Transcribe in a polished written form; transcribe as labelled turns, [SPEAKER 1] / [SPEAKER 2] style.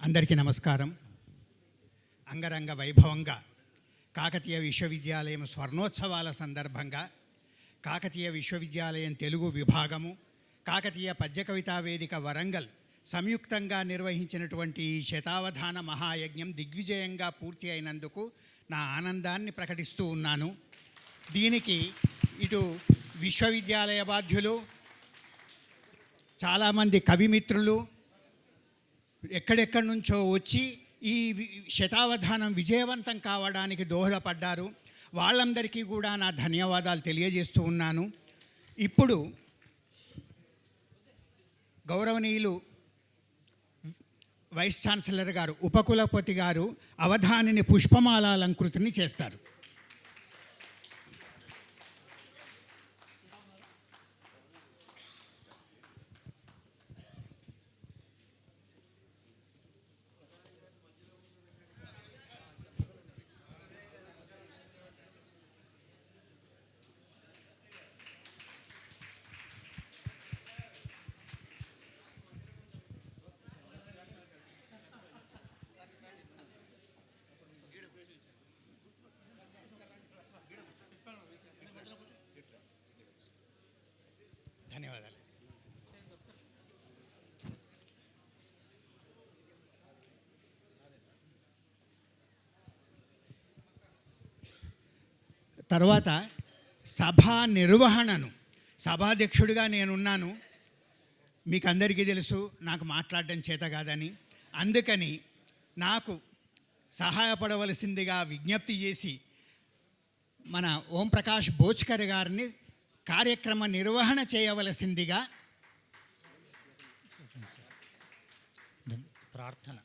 [SPEAKER 1] అందరికీ నమస్కారం. అంగరంగ వైభవంగా కాకతీయ విశ్వవిద్యాలయం స్వర్ణోత్సవాల సందర్భంగా కాకతీయ విశ్వవిద్యాలయం తెలుగు విభాగము, కాకతీయ పద్య కవితా వేదిక వరంగల్ సంయుక్తంగా నిర్వహించినటువంటి ఈ శతావధాన మహాయజ్ఞం దిగ్విజయంగా పూర్తి అయినందుకు నా ఆనందాన్ని ప్రకటిస్తూ ఉన్నాను. దీనికి ఇటు విశ్వవిద్యాలయ బాధ్యులు, చాలామంది కవిమిత్రులు ఎక్కడెక్కడి నుంచో వచ్చి ఈ శతావధానం విజయవంతం కావడానికి దోహదపడ్డారు. వాళ్ళందరికీ కూడా నా ధన్యవాదాలు తెలియజేస్తూ ఉన్నాను. ఇప్పుడు గౌరవనీయులు వైస్ ఛాన్సలర్ గారు, ఉపకులపతి గారు అవధానిని పుష్పమాలాలంకృతిని చేస్తారు. ధన్యవాదాలు. తర్వాత సభా నిర్వహణను, సభాధ్యక్షుడిగా నేనున్నాను. మీకు అందరికీ తెలుసు నాకు మాట్లాడడం చేత కాదని. అందుకని నాకు సహాయపడవలసిందిగా విజ్ఞప్తి చేసి మన ఓంప్రకాష్ భోజ్కర్ గారిని కార్యక్రమ నిర్వహణ చేయవలసిందిగా
[SPEAKER 2] ప్రార్థన